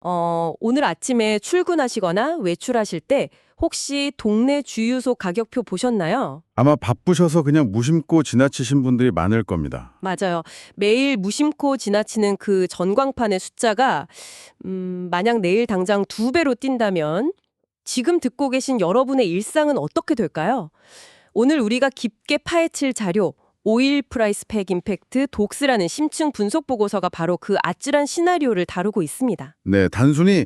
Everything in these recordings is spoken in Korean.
오늘 아침에 출근하시거나 외출하실 때 혹시 동네 주유소 가격표 보셨나요? 아마 바쁘셔서 그냥 무심코 지나치신 분들이 많을 겁니다. 맞아요. 매일 무심코 지나치는 그 전광판의 숫자가 만약 내일 당장 2배로 뛴다면 지금 듣고 계신 여러분의 일상은 어떻게 될까요? 오늘 우리가 깊게 파헤칠 자료 오일 프라이스 팩 임팩트 독스라는 심층 분석 보고서가 바로 그 아찔한 시나리오를 다루고 있습니다. 네, 단순히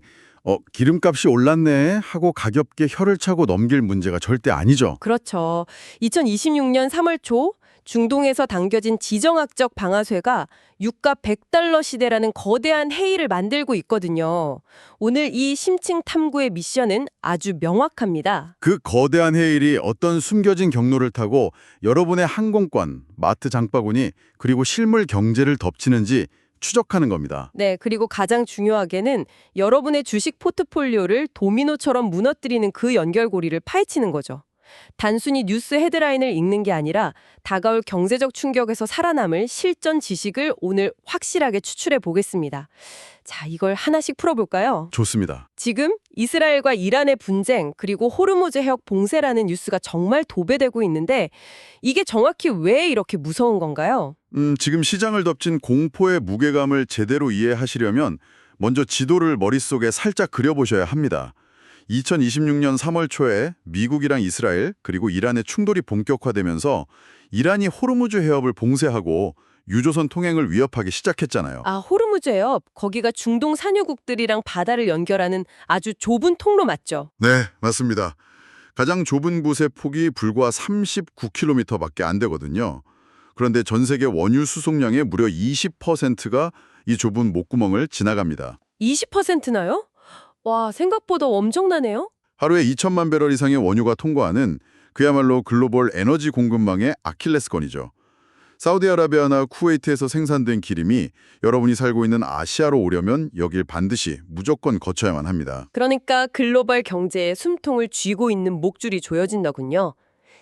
기름값이 올랐네 하고 가볍게 혀를 차고 넘길 문제가 절대 아니죠. 그렇죠. 2026년 3월 초 중동에서 당겨진 지정학적 방아쇠가 유가 100달러 시대라는 거대한 해일을 만들고 있거든요. 오늘 이 심층 탐구의 미션은 아주 명확합니다. 그 거대한 해일이 어떤 숨겨진 경로를 타고 여러분의 항공권, 마트 장바구니, 그리고 실물 경제를 덮치는지 추적하는 겁니다. 네, 그리고 가장 중요하게는 여러분의 주식 포트폴리오를 도미노처럼 무너뜨리는 그 연결고리를 파헤치는 거죠. 단순히 뉴스 헤드라인을 읽는 게 아니라 다가올 경제적 충격에서 살아남을 실전 지식을 오늘 확실하게 추출해 보겠습니다. 자, 이걸 하나씩 풀어볼까요? 좋습니다. 지금 이스라엘과 이란의 분쟁 그리고 호르무즈 해역 봉쇄라는 뉴스가 정말 도배되고 있는데 이게 정확히 왜 이렇게 무서운 건가요? 지금 시장을 덮친 공포의 무게감을 제대로 이해하시려면 먼저 지도를 머릿속에 살짝 그려보셔야 합니다. 2026년 3월 초에 미국이랑 이스라엘 그리고 이란의 충돌이 본격화되면서 이란이 호르무즈 해협을 봉쇄하고 유조선 통행을 위협하기 시작했잖아요. 아, 호르무즈 해협. 거기가 중동 산유국들이랑 바다를 연결하는 아주 좁은 통로 맞죠? 네, 맞습니다. 가장 좁은 곳의 폭이 불과 39km밖에 안 되거든요. 그런데 전 세계 원유 수송량의 무려 20%가 이 좁은 목구멍을 지나갑니다. 20%나요? 와, 생각보다 엄청나네요? 하루에 2천만 배럴 이상의 원유가 통과하는 그야말로 글로벌 에너지 공급망의 아킬레스건이죠. 사우디아라비아나 쿠웨이트에서 생산된 기름이 여러분이 살고 있는 아시아로 오려면 여길 반드시 무조건 거쳐야만 합니다. 그러니까 글로벌 경제의 숨통을 쥐고 있는 목줄이 조여진다군요.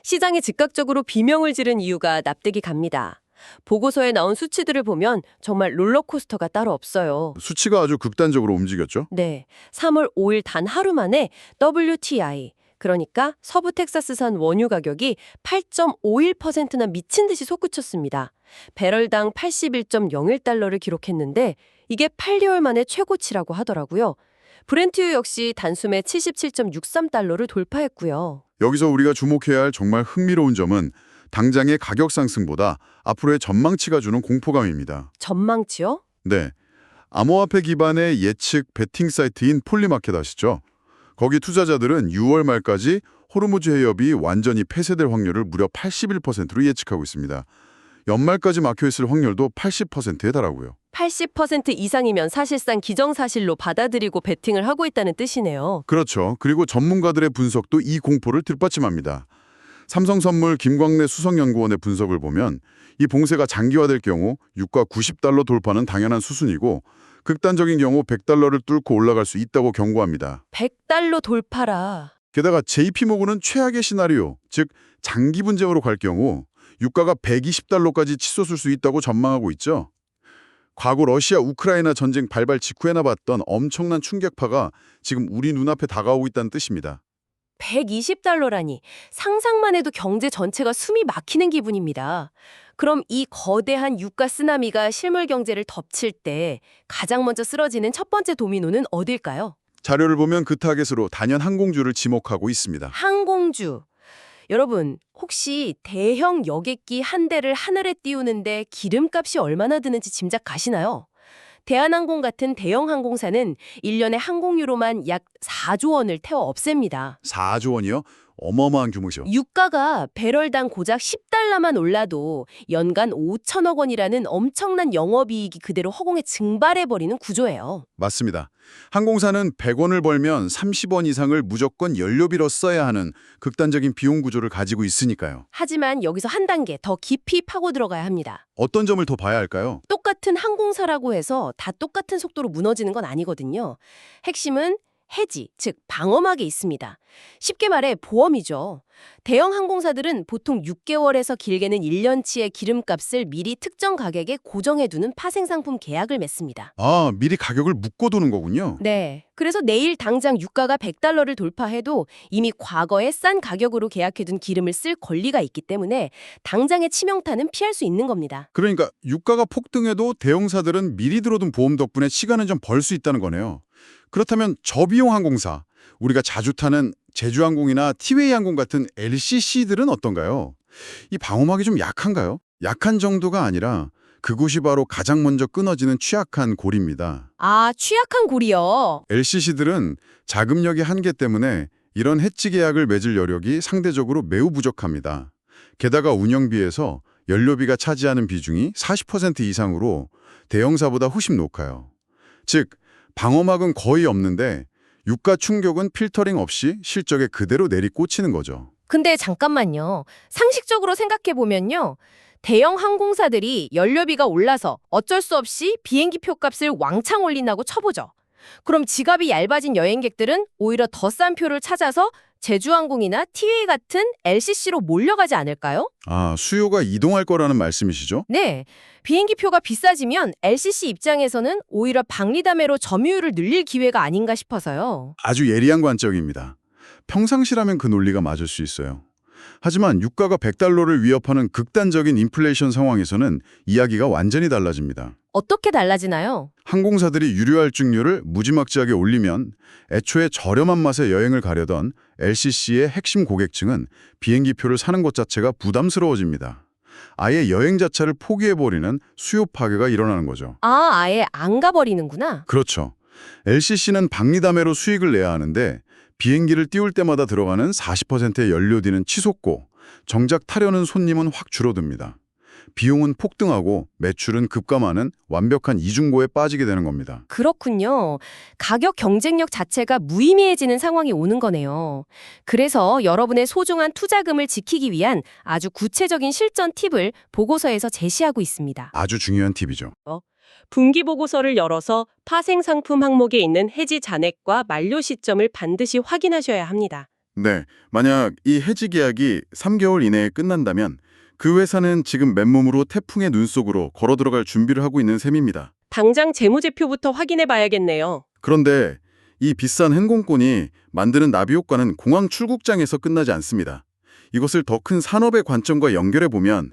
시장에 즉각적으로 비명을 지른 이유가 납득이 갑니다. 보고서에 나온 수치들을 보면 정말 롤러코스터가 따로 없어요. 수치가 아주 극단적으로 움직였죠. 네, 3월 5일 단 하루 만에 WTI, 그러니까 서부 텍사스산 원유 가격이 8.51%나 미친 듯이 솟구쳤습니다. 배럴당 81.01달러를 기록했는데 이게 8개월 만에 최고치라고 하더라고요. 브렌트유 역시 단숨에 77.63달러를 돌파했고요. 여기서 우리가 주목해야 할 정말 흥미로운 점은 당장의 가격 상승보다 앞으로의 전망치가 주는 공포감입니다. 전망치요? 네, 암호화폐 기반의 예측 베팅 사이트인 폴리마켓 아시죠? 거기 투자자들은 6월 말까지 호르무즈 해협이 완전히 폐쇄될 확률을 무려 81%로 예측하고 있습니다. 연말까지 막혀있을 확률도 80%에 달하고요. 80% 이상이면 사실상 기정사실로 받아들이고 베팅을 하고 있다는 뜻이네요. 그렇죠. 그리고 전문가들의 분석도 이 공포를 뒷받침합니다. 삼성선물 김광래 수석연구원의 분석을 보면 이 봉쇄가 장기화될 경우 유가 90달러 돌파는 당연한 수순이고 극단적인 경우 100달러를 뚫고 올라갈 수 있다고 경고합니다. 100달러 돌파라. 게다가 JP모건은 최악의 시나리오, 즉 장기 분쟁으로 갈 경우 유가가 120달러까지 치솟을 수 있다고 전망하고 있죠. 과거 러시아 우크라이나 전쟁 발발 직후에나 봤던 엄청난 충격파가 지금 우리 눈앞에 다가오고 있다는 뜻입니다. 120달러라니 상상만 해도 경제 전체가 숨이 막히는 기분입니다. 그럼 이 거대한 유가 쓰나미가 실물 경제를 덮칠 때 가장 먼저 쓰러지는 첫 번째 도미노는 어딜까요? 자료를 보면 그 타겟으로 단연 항공주를 지목하고 있습니다. 항공주. 여러분, 혹시 대형 여객기 한 대를 하늘에 띄우는데 기름값이 얼마나 드는지 짐작 가시나요? 대한항공 같은 대형 항공사는 1년에 항공유로만 약 4조 원을 태워 없앱니다. 4조 원이요? 어마어마한 규모죠. 유가가 배럴당 고작 10달러만 올라도 연간 5천억 원이라는 엄청난 영업이익이 그대로 허공에 증발해버리는 구조예요. 맞습니다. 항공사는 100원을 벌면 30원 이상을 무조건 연료비로 써야 하는 극단적인 비용 구조를 가지고 있으니까요. 하지만 여기서 한 단계 더 깊이 파고 들어가야 합니다. 어떤 점을 더 봐야 할까요? 똑같은 항공사라고 해서 다 똑같은 속도로 무너지는 건 아니거든요. 핵심은 해지, 즉 방어막이 있습니다. 쉽게 말해 보험이죠. 대형 항공사들은 보통 6개월에서 길게는 1년치의 기름값을 미리 특정 가격에 고정해두는 파생상품 계약을 맺습니다. 아, 미리 가격을 묶어두는 거군요. 네. 그래서 내일 당장 유가가 $100를 돌파해도 이미 과거에 싼 가격으로 계약해둔 기름을 쓸 권리가 있기 때문에 당장의 치명타는 피할 수 있는 겁니다. 그러니까 유가가 폭등해도 대형사들은 미리 들어둔 보험 덕분에 시간을 좀 벌 수 있다는 거네요. 그렇다면 저비용 항공사, 우리가 자주 타는 제주항공이나 티웨이 항공 같은 LCC들은 어떤가요? 이 방어막이 좀 약한가요? 약한 정도가 아니라 그곳이 바로 가장 먼저 끊어지는 취약한 고리입니다. 아, 취약한 고리요. LCC들은 자금력의 한계 때문에 이런 해지 계약을 맺을 여력이 상대적으로 매우 부족합니다. 게다가 운영비에서 연료비가 차지하는 비중이 40% 이상으로 대형사보다 훨씬 높아요. 즉, 방어막은 거의 없는데 유가 충격은 필터링 없이 실적에 그대로 내리꽂히는 거죠. 근데 잠깐만요. 상식적으로 생각해보면요. 대형 항공사들이 연료비가 올라서 어쩔 수 없이 비행기 표값을 왕창 올린다고 쳐보죠. 그럼 지갑이 얇아진 여행객들은 오히려 더 싼 표를 찾아서 제주항공이나 티웨이 같은 LCC로 몰려가지 않을까요? 아, 수요가 이동할 거라는 말씀이시죠? 네. 비행기 표가 비싸지면 LCC 입장에서는 오히려 박리담회로 점유율을 늘릴 기회가 아닌가 싶어서요. 아주 예리한 관점입니다. 평상시라면 그 논리가 맞을 수 있어요. 하지만 유가가 $100를 위협하는 극단적인 인플레이션 상황에서는 이야기가 완전히 달라집니다. 어떻게 달라지나요? 항공사들이 유료 할증률을 무지막지하게 올리면 애초에 저렴한 맛에 여행을 가려던 LCC의 핵심 고객층은 비행기표를 사는 것 자체가 부담스러워집니다. 아예 여행 자체를 포기해버리는 수요 파괴가 일어나는 거죠. 아, 아예 안 가버리는구나. 그렇죠. LCC는 박리담회로 수익을 내야 하는데 비행기를 띄울 때마다 들어가는 40%의 연료비는 치솟고 정작 타려는 손님은 확 줄어듭니다. 비용은 폭등하고 매출은 급감하는 완벽한 이중고에 빠지게 되는 겁니다. 그렇군요. 가격 경쟁력 자체가 무의미해지는 상황이 오는 거네요. 그래서 여러분의 소중한 투자금을 지키기 위한 아주 구체적인 실전 팁을 보고서에서 제시하고 있습니다. 아주 중요한 팁이죠. 분기 보고서를 열어서 파생 상품 항목에 있는 해지 잔액과 만료 시점을 반드시 확인하셔야 합니다. 네, 만약 이 해지 계약이 3개월 이내에 끝난다면 그 회사는 지금 맨몸으로 태풍의 눈 속으로 걸어 들어갈 준비를 하고 있는 셈입니다. 당장 재무제표부터 확인해 봐야겠네요. 그런데 이 비싼 항공권이 만드는 나비 효과는 공항 출국장에서 끝나지 않습니다. 이것을 더 큰 산업의 관점과 연결해 보면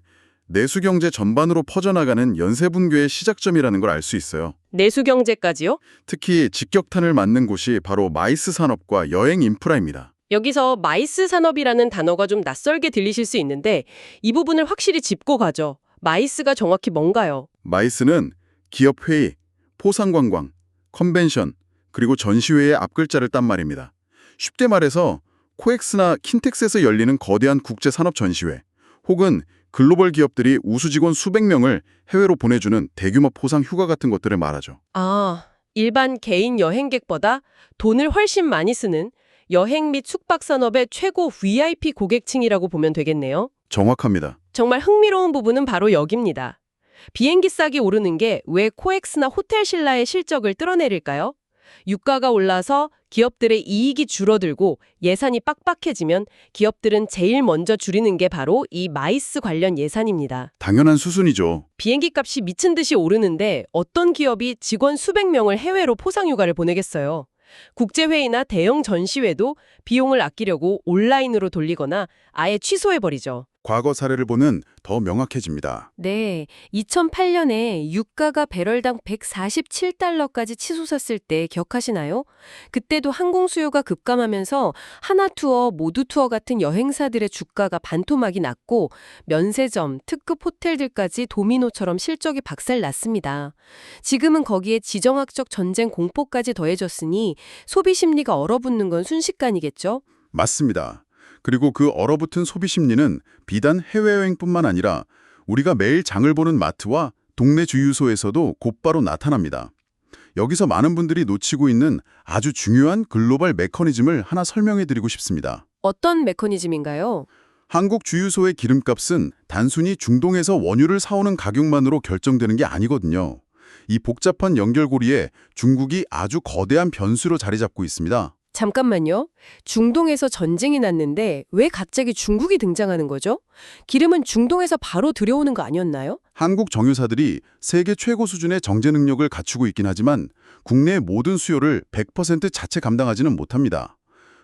내수경제 전반으로 퍼져나가는 연쇄분교의 시작점이라는 걸 알 수 있어요. 내수경제까지요? 특히 직격탄을 맞는 곳이 바로 마이스 산업과 여행 인프라입니다. 여기서 마이스 산업이라는 단어가 좀 낯설게 들리실 수 있는데 이 부분을 확실히 짚고 가죠. 마이스가 정확히 뭔가요? 마이스는 기업회의, 포상관광, 컨벤션, 그리고 전시회의 앞글자를 딴 말입니다. 쉽게 말해서 코엑스나 킨텍스에서 열리는 거대한 국제산업 전시회, 혹은 글로벌 기업들이 우수 직원 수백 명을 해외로 보내주는 대규모 포상 휴가 같은 것들을 말하죠. 아, 일반 개인 여행객보다 돈을 훨씬 많이 쓰는 여행 및 숙박 산업의 최고 VIP 고객층이라고 보면 되겠네요. 정확합니다. 정말 흥미로운 부분은 바로 여기입니다. 비행기 싸기 오르는 게 왜 코엑스나 호텔 신라의 실적을 뚫어내릴까요? 유가가 올라서 기업들의 이익이 줄어들고 예산이 빡빡해지면 기업들은 제일 먼저 줄이는 게 바로 이 마이스 관련 예산입니다. 당연한 수순이죠. 비행기 값이 미친 듯이 오르는데 어떤 기업이 직원 수백 명을 해외로 포상휴가를 보내겠어요? 국제회의나 대형 전시회도 비용을 아끼려고 온라인으로 돌리거나 아예 취소해버리죠. 과거 사례를 보면 더 명확해집니다. 네, 2008년에 유가가 배럴당 $147까지 치솟았을 때 기억하시나요? 그때도 항공 수요가 급감하면서 하나투어, 모두투어 같은 여행사들의 주가가 반토막이 났고 면세점, 특급 호텔들까지 도미노처럼 실적이 박살났습니다. 지금은 거기에 지정학적 전쟁 공포까지 더해졌으니 소비 심리가 얼어붙는 건 순식간이겠죠? 맞습니다. 그리고 그 얼어붙은 소비 심리는 비단 해외여행뿐만 아니라 우리가 매일 장을 보는 마트와 동네 주유소에서도 곧바로 나타납니다. 여기서 많은 분들이 놓치고 있는 아주 중요한 글로벌 메커니즘을 하나 설명해드리고 싶습니다. 어떤 메커니즘인가요? 한국 주유소의 기름값은 단순히 중동에서 원유를 사오는 가격만으로 결정되는 게 아니거든요. 이 복잡한 연결고리에 중국이 아주 거대한 변수로 자리 잡고 있습니다. 잠깐만요. 중동에서 전쟁이 났는데 왜 갑자기 중국이 등장하는 거죠? 기름은 중동에서 바로 들여오는 거 아니었나요? 한국 정유사들이 세계 최고 수준의 정제 능력을 갖추고 있긴 하지만 국내의 모든 수요를 100% 자체 감당하지는 못합니다.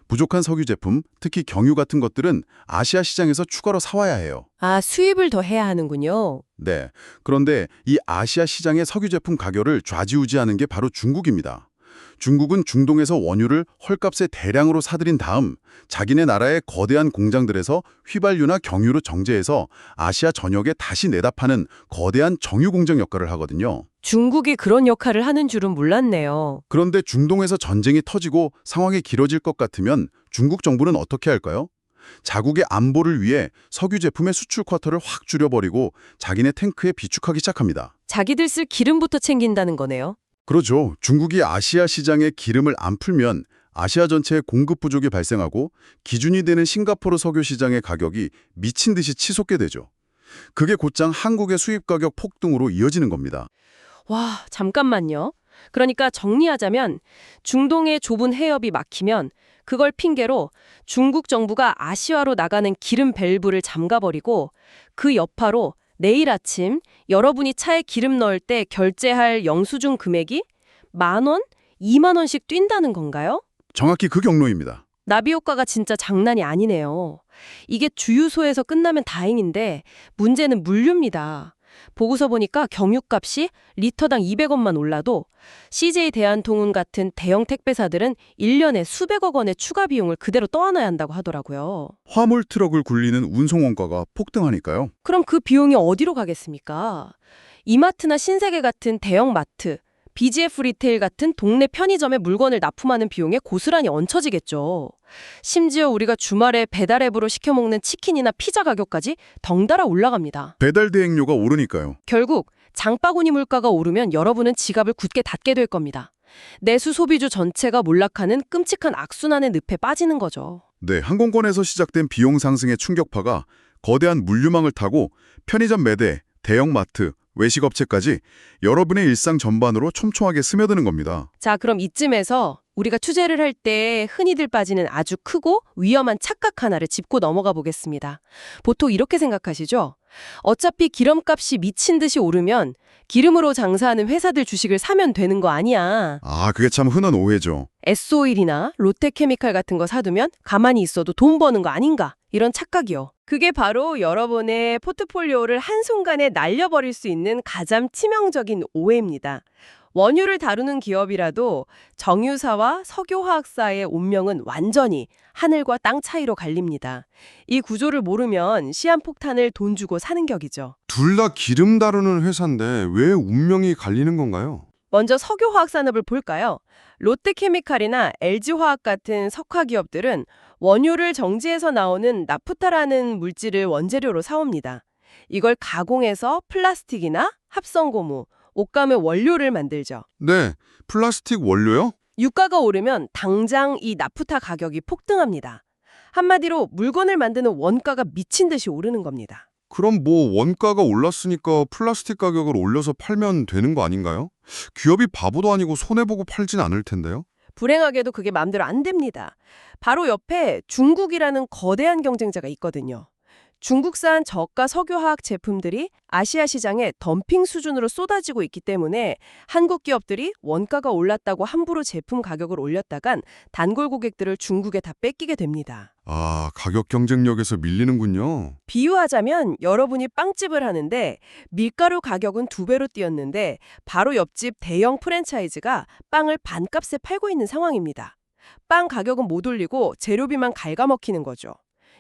부족한 석유 제품, 특히 경유 같은 것들은 아시아 시장에서 추가로 사와야 해요. 아, 수입을 더 해야 하는군요. 네. 그런데 이 아시아 시장의 석유 제품 가격을 좌지우지하는 게 바로 중국입니다. 중국은 중동에서 원유를 헐값에 대량으로 사들인 다음 자기네 나라의 거대한 공장들에서 휘발유나 경유로 정제해서 아시아 전역에 다시 내다 파는 거대한 정유 공장 역할을 하거든요. 중국이 그런 역할을 하는 줄은 몰랐네요. 그런데 중동에서 전쟁이 터지고 상황이 길어질 것 같으면 중국 정부는 어떻게 할까요? 자국의 안보를 위해 석유 제품의 수출 쿼터를 확 줄여버리고 자기네 탱크에 비축하기 시작합니다. 자기들 쓸 기름부터 챙긴다는 거네요. 그렇죠. 중국이 아시아 시장에 기름을 안 풀면 아시아 전체에 공급 부족이 발생하고 기준이 되는 싱가포르 석유 시장의 가격이 미친 듯이 치솟게 되죠. 그게 곧장 한국의 수입 가격 폭등으로 이어지는 겁니다. 와, 잠깐만요. 그러니까 정리하자면 중동의 좁은 해협이 막히면 그걸 핑계로 중국 정부가 아시아로 나가는 기름 밸브를 잠가버리고 그 여파로 내일 아침 여러분이 차에 기름 넣을 때 결제할 영수증 금액이 10,000원, 20,000원씩 뛴다는 건가요? 정확히 그 경로입니다. 나비 효과가 진짜 장난이 아니네요. 이게 주유소에서 끝나면 다행인데 문제는 물류입니다. 보고서 보니까 경유값이 리터당 200원만 올라도 CJ 대한통운 같은 대형 택배사들은 1년에 수백억 원의 추가 비용을 그대로 떠안아야 한다고 하더라고요. 화물 트럭을 굴리는 운송 원가가 폭등하니까요. 그럼 그 비용이 어디로 가겠습니까? 이마트나 신세계 같은 대형 마트, BGF 리테일 같은 동네 편의점에 물건을 납품하는 비용에 고스란히 얹혀지겠죠. 심지어 우리가 주말에 배달 앱으로 시켜 먹는 치킨이나 피자 가격까지 덩달아 올라갑니다. 배달 대행료가 오르니까요. 결국 장바구니 물가가 오르면 여러분은 지갑을 굳게 닫게 될 겁니다. 내수 소비주 전체가 몰락하는 끔찍한 악순환의 늪에 빠지는 거죠. 네, 항공권에서 시작된 비용 상승의 충격파가 거대한 물류망을 타고 편의점 매대, 대형마트, 외식업체까지 여러분의 일상 전반으로 촘촘하게 스며드는 겁니다. 자, 그럼 이쯤에서 우리가 투자를 할 때 흔히들 빠지는 아주 크고 위험한 착각 하나를 짚고 넘어가 보겠습니다. 보통 이렇게 생각하시죠? 어차피 기름값이 미친 듯이 오르면 기름으로 장사하는 회사들 주식을 사면 되는 거 아니야. 아, 그게 참 흔한 오해죠. S오일이나 롯데케미칼 같은 거 사두면 가만히 있어도 돈 버는 거 아닌가? 이런 착각이요. 그게 바로 여러분의 포트폴리오를 한순간에 날려버릴 수 있는 가장 치명적인 오해입니다. 원유를 다루는 기업이라도 정유사와 석유화학사의 운명은 완전히 하늘과 땅 차이로 갈립니다. 이 구조를 모르면 시한폭탄을 돈 주고 사는 격이죠. 둘 다 기름 다루는 회사인데 왜 운명이 갈리는 건가요? 먼저 석유화학 산업을 볼까요? 롯데케미칼이나 LG화학 같은 석화 기업들은 원유를 정지해서 나오는 나프타라는 물질을 원재료로 사옵니다. 이걸 가공해서 플라스틱이나 합성고무, 옷감의 원료를 만들죠. 네, 플라스틱 원료요? 유가가 오르면 당장 이 나프타 가격이 폭등합니다. 한마디로 물건을 만드는 원가가 미친 듯이 오르는 겁니다. 그럼 뭐 원가가 올랐으니까 플라스틱 가격을 올려서 팔면 되는 거 아닌가요? 기업이 바보도 아니고 손해보고 팔진 않을 텐데요? 불행하게도 그게 마음대로 안 됩니다. 바로 옆에 중국이라는 거대한 경쟁자가 있거든요. 중국산 저가 석유화학 제품들이 아시아 시장에 덤핑 수준으로 쏟아지고 있기 때문에 한국 기업들이 원가가 올랐다고 함부로 제품 가격을 올렸다간 단골 고객들을 중국에 다 뺏기게 됩니다. 아, 가격 경쟁력에서 밀리는군요. 비유하자면 여러분이 빵집을 하는데 밀가루 가격은 2배로 뛰었는데 바로 옆집 대형 프랜차이즈가 빵을 반값에 팔고 있는 상황입니다. 빵 가격은 못 올리고 재료비만 갉아먹히는 거죠.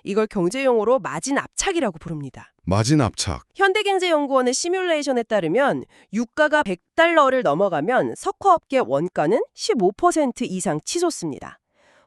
이걸 경제용어로 마진 압착이라고 부릅니다. 마진 압착. 현대경제연구원의 시뮬레이션에 따르면 유가가 $100를 넘어가면 석화업계 원가는 15% 이상 치솟습니다.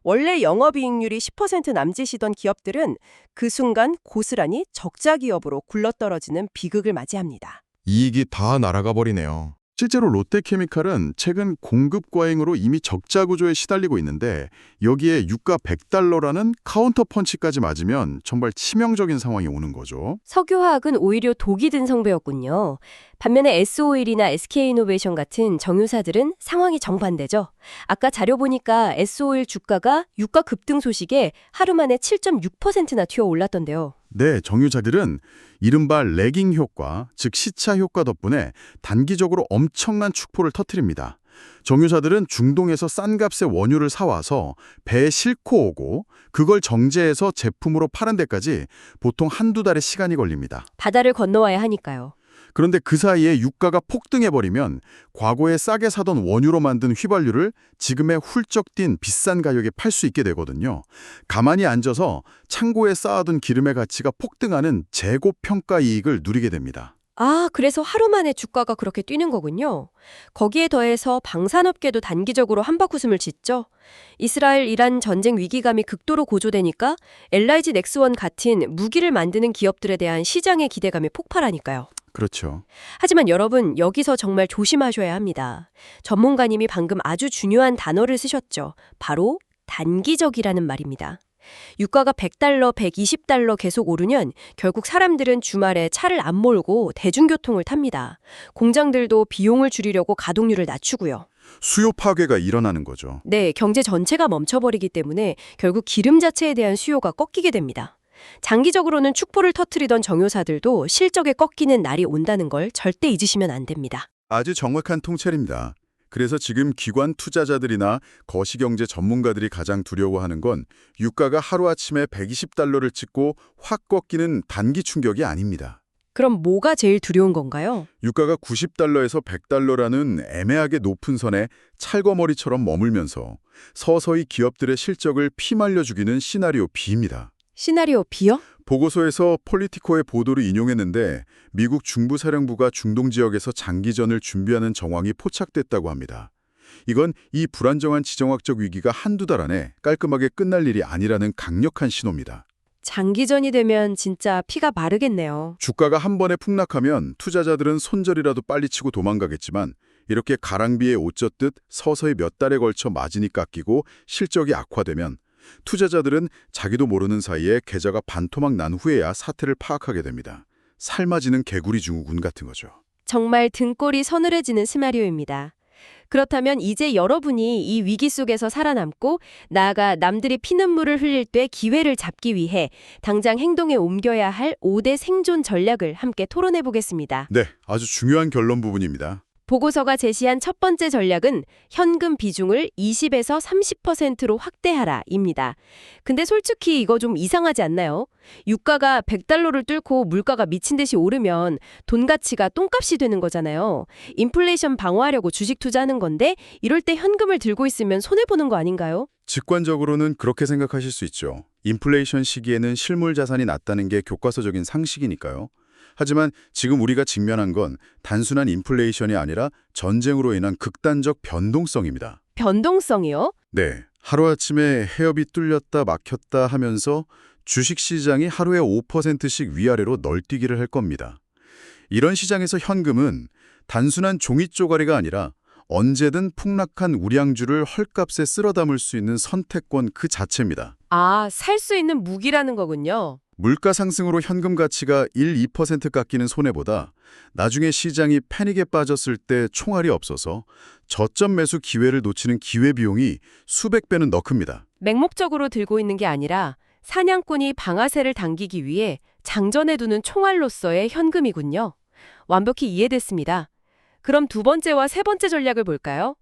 원래 영업이익률이 10% 남짓이던 기업들은 그 순간 고스란히 적자 기업으로 굴러떨어지는 비극을 맞이합니다. 이익이 다 날아가 버리네요. 실제로 롯데케미칼은 최근 공급 과잉으로 이미 적자 구조에 시달리고 있는데 여기에 유가 100달러라는 카운터 펀치까지 맞으면 정말 치명적인 상황이 오는 거죠. 석유화학은 오히려 독이 든 성배였군요. 반면에 S오일이나 SK이노베이션 같은 정유사들은 상황이 정반대죠. 아까 자료 보니까 S오일 주가가 유가 급등 소식에 하루 만에 7.6%나 튀어 올랐던데요. 네, 정유사들은 이른바 레깅 효과, 즉 시차 효과 덕분에 단기적으로 엄청난 축포를 터뜨립니다. 정유사들은 중동에서 싼 값에 원유를 사와서 배에 싣고 오고 그걸 정제해서 제품으로 파는 데까지 보통 한두 달의 시간이 걸립니다. 바다를 건너와야 하니까요. 그런데 그 사이에 유가가 폭등해버리면 과거에 싸게 사던 원유로 만든 휘발유를 지금의 훌쩍 뛴 비싼 가격에 팔 수 있게 되거든요. 가만히 앉아서 창고에 쌓아둔 기름의 가치가 폭등하는 재고평가 이익을 누리게 됩니다. 아, 그래서 하루 만에 주가가 그렇게 뛰는 거군요. 거기에 더해서 방산업계도 단기적으로 한바구음을 짓죠. 이스라엘, 이란 전쟁 위기감이 극도로 고조되니까 LIG 넥스원 같은 무기를 만드는 기업들에 대한 시장의 기대감이 폭발하니까요. 그렇죠. 하지만 여러분, 여기서 정말 조심하셔야 합니다. 전문가님이 방금 아주 중요한 단어를 쓰셨죠. 바로 단기적이라는 말입니다. 유가가 100달러, 120달러 계속 오르면 결국 사람들은 주말에 차를 안 몰고 대중교통을 탑니다. 공장들도 비용을 줄이려고 가동률을 낮추고요. 수요 파괴가 일어나는 거죠. 네, 경제 전체가 멈춰버리기 때문에 결국 기름 자체에 대한 수요가 꺾이게 됩니다. 장기적으로는 축포를 터뜨리던 정유사들도 실적에 꺾이는 날이 온다는 걸 절대 잊으시면 안 됩니다. 아주 정확한 통찰입니다. 그래서 지금 기관 투자자들이나 거시경제 전문가들이 가장 두려워하는 건 유가가 하루아침에 120달러를 찍고 확 꺾이는 단기 충격이 아닙니다. 그럼 뭐가 제일 두려운 건가요? 유가가 90달러에서 100달러라는 애매하게 높은 선에 찰거머리처럼 머물면서 서서히 기업들의 실적을 피말려 죽이는 시나리오 B입니다. 시나리오 B요? 보고서에서 폴리티코의 보도를 인용했는데 미국 중부사령부가 중동 지역에서 장기전을 준비하는 정황이 포착됐다고 합니다. 이건 이 불안정한 지정학적 위기가 한두 달 안에 깔끔하게 끝날 일이 아니라는 강력한 신호입니다. 장기전이 되면 진짜 피가 마르겠네요. 주가가 한 번에 폭락하면 투자자들은 손절이라도 빨리 치고 도망가겠지만 이렇게 가랑비에 옷 젖듯 서서히 몇 달에 걸쳐 마진이 깎이고 실적이 악화되면 투자자들은 자기도 모르는 사이에 계좌가 반토막 난 후에야 사태를 파악하게 됩니다. 삶아지는 개구리 증후군 같은 거죠. 정말 등골이 서늘해지는 시나리오입니다. 그렇다면 이제 여러분이 이 위기 속에서 살아남고 나아가 남들이 피눈물을 흘릴 때 기회를 잡기 위해 당장 행동에 옮겨야 할 5대 생존 전략을 함께 토론해 보겠습니다. 네, 아주 중요한 결론 부분입니다. 보고서가 제시한 첫 번째 전략은 현금 비중을 20에서 30%로 확대하라입니다. 근데 솔직히 이거 좀 이상하지 않나요? 유가가 100달러를 뚫고 물가가 미친 듯이 오르면 돈 가치가 똥값이 되는 거잖아요. 인플레이션 방어하려고 주식 투자하는 건데 이럴 때 현금을 들고 있으면 손해보는 거 아닌가요? 직관적으로는 그렇게 생각하실 수 있죠. 인플레이션 시기에는 실물 자산이 낮다는 게 교과서적인 상식이니까요. 하지만 지금 우리가 직면한 건 단순한 인플레이션이 아니라 전쟁으로 인한 극단적 변동성입니다. 변동성이요? 네, 하루아침에 해협이 뚫렸다 막혔다 하면서 주식시장이 하루에 5%씩 위아래로 널뛰기를 할 겁니다. 이런 시장에서 현금은 단순한 종이 쪼가리가 아니라 언제든 폭락한 우량주를 헐값에 쓸어 담을 수 있는 선택권 그 자체입니다. 아, 살 수 있는 무기라는 거군요. 물가 상승으로 현금 가치가 1~2% 깎이는 손해보다 나중에 시장이 패닉에 빠졌을 때 총알이 없어서 저점 매수 기회를 놓치는 기회비용이 수백 배는 더 큽니다. 맹목적으로 들고 있는 게 아니라 사냥꾼이 방아쇠를 당기기 위해 장전해 두는 총알로서의 현금이군요. 완벽히 이해됐습니다. 그럼 두 번째와 세 번째 전략을 볼까요?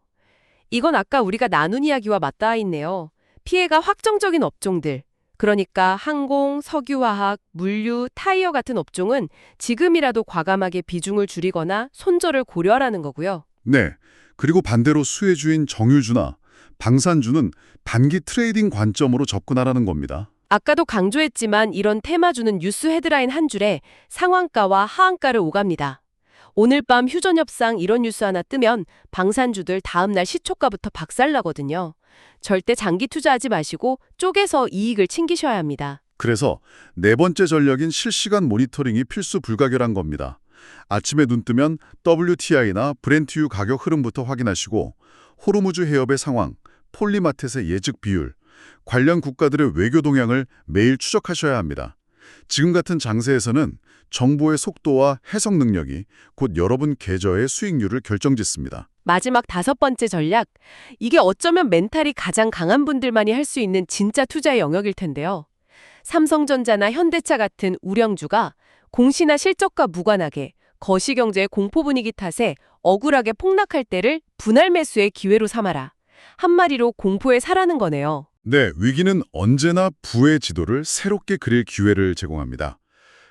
이건 아까 우리가 나눈 이야기와 맞닿아 있네요. 피해가 확정적인 업종들. 그러니까 항공, 석유화학, 물류, 타이어 같은 업종은 지금이라도 과감하게 비중을 줄이거나 손절을 고려하라는 거고요. 네, 그리고 반대로 수혜주인 정유주나 방산주는 단기 트레이딩 관점으로 접근하라는 겁니다. 아까도 강조했지만 이런 테마주는 뉴스 헤드라인 한 줄에 상한가와 하한가를 오갑니다. 오늘 밤 휴전협상 이런 뉴스 하나 뜨면 방산주들 다음날 시초가부터 박살나거든요. 절대 장기 투자하지 마시고 쪼개서 이익을 챙기셔야 합니다. 그래서 네 번째 전략인 실시간 모니터링이 필수 불가결한 겁니다. 아침에 눈 뜨면 WTI나 브렌트유 가격 흐름부터 확인하시고 호르무즈 해협의 상황, 폴리마켓의 예측 비율, 관련 국가들의 외교 동향을 매일 추적하셔야 합니다. 지금 같은 장세에서는 정보의 속도와 해석 능력이 곧 여러분 계좌의 수익률을 결정짓습니다. 마지막 5번째 전략. 이게 어쩌면 멘탈이 가장 강한 분들만이 할 수 있는 진짜 투자의 영역일 텐데요. 삼성전자나 현대차 같은 우량주가 공시나 실적과 무관하게 거시경제의 공포 분위기 탓에 억울하게 폭락할 때를 분할 매수의 기회로 삼아라. 한마디로 공포에 사라는 거네요. 네, 위기는 언제나 부의 지도를 새롭게 그릴 기회를 제공합니다.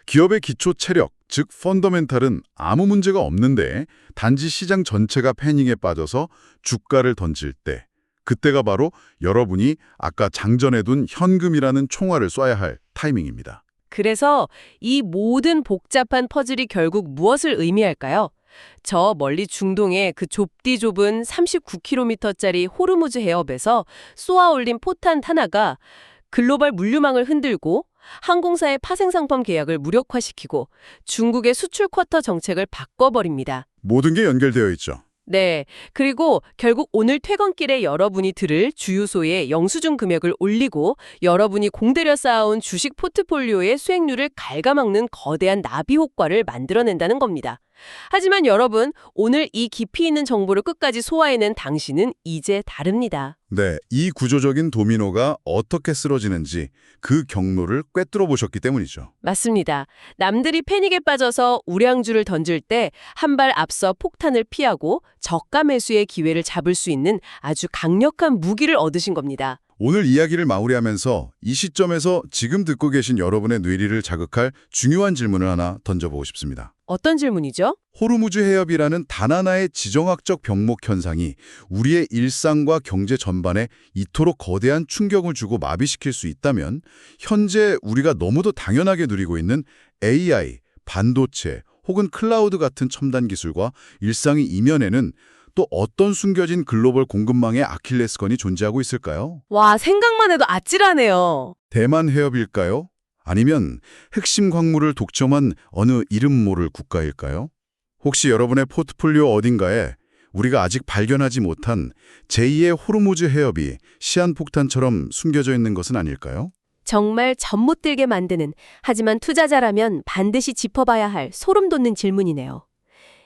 기업의 기초 체력, 즉 펀더멘탈은 아무 문제가 없는데 단지 시장 전체가 패닉에 빠져서 주가를 던질 때, 그때가 바로 여러분이 아까 장전해 둔 현금이라는 총알을 쏴야 할 타이밍입니다. 그래서 이 모든 복잡한 퍼즐이 결국 무엇을 의미할까요? 저 멀리 중동의 그 좁디 좁은 39km짜리 호르무즈 해협에서 쏘아올린 포탄 하나가 글로벌 물류망을 흔들고 항공사의 파생상품 계약을 무력화시키고 중국의 수출 쿼터 정책을 바꿔버립니다. 모든 게 연결되어 있죠. 네. 그리고 결국 오늘 퇴근길에 여러분이 들을 주유소의 영수증 금액을 올리고 여러분이 공들여 쌓아온 주식 포트폴리오의 수익률을 갉아먹는 거대한 나비 효과를 만들어낸다는 겁니다. 하지만 여러분, 오늘 이 깊이 있는 정보를 끝까지 소화해낸 당신은 이제 다릅니다. 네, 이 구조적인 도미노가 어떻게 쓰러지는지 그 경로를 꿰뚫어 보셨기 때문이죠. 맞습니다. 남들이 패닉에 빠져서 우량주를 던질 때 한 발 앞서 폭탄을 피하고 저가 매수의 기회를 잡을 수 있는 아주 강력한 무기를 얻으신 겁니다. 오늘 이야기를 마무리하면서 이 시점에서 지금 듣고 계신 여러분의 뇌리를 자극할 중요한 질문을 하나 던져보고 싶습니다. 어떤 질문이죠? 호르무즈 해협이라는 단 하나의 지정학적 병목 현상이 우리의 일상과 경제 전반에 이토록 거대한 충격을 주고 마비시킬 수 있다면 현재 우리가 너무도 당연하게 누리고 있는 AI, 반도체 혹은 클라우드 같은 첨단 기술과 일상의 이면에는 또 어떤 숨겨진 글로벌 공급망의 아킬레스건이 존재하고 있을까요? 와, 생각만 해도 아찔하네요. 대만 해협일까요? 아니면 핵심 광물을 독점한 어느 이름 모를 국가일까요? 혹시 여러분의 포트폴리오 어딘가에 우리가 아직 발견하지 못한 제2의 호르무즈 해협이 시한폭탄처럼 숨겨져 있는 것은 아닐까요? 정말 잠 못 들게 만드는, 하지만 투자자라면 반드시 짚어봐야 할 소름 돋는 질문이네요.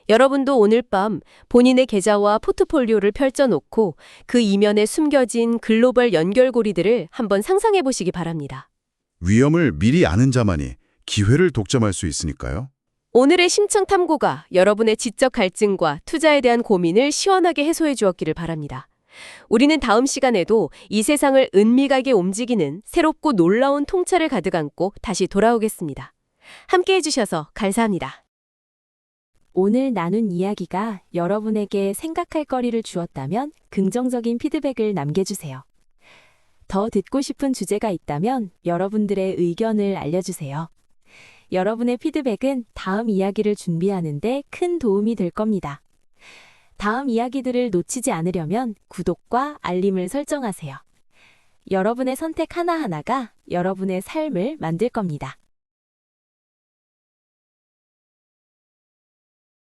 여러분도 오늘 밤 본인의 계좌와 포트폴리오를 펼쳐놓고 그 이면에 숨겨진 글로벌 연결고리들을 한번 상상해 보시기 바랍니다. 위험을 미리 아는 자만이 기회를 독점할 수 있으니까요. 오늘의 심층 탐구가 여러분의 지적 갈증과 투자에 대한 고민을 시원하게 해소해 주었기를 바랍니다. 우리는 다음 시간에도 이 세상을 은밀하게 움직이는 새롭고 놀라운 통찰을 가득 안고 다시 돌아오겠습니다. 함께해 주셔서 감사합니다. 오늘 나눈 이야기가 여러분에게 생각할 거리를 주었다면 긍정적인 피드백을 남겨주세요. 더 듣고 싶은 주제가 있다면 여러분들의 의견을 알려주세요. 여러분의 피드백은 다음 이야기를 준비하는 데 큰 도움이 될 겁니다. 다음 이야기들을 놓치지 않으려면 구독과 알림을 설정하세요. 여러분의 선택 하나하나가 여러분의 삶을 만들 겁니다.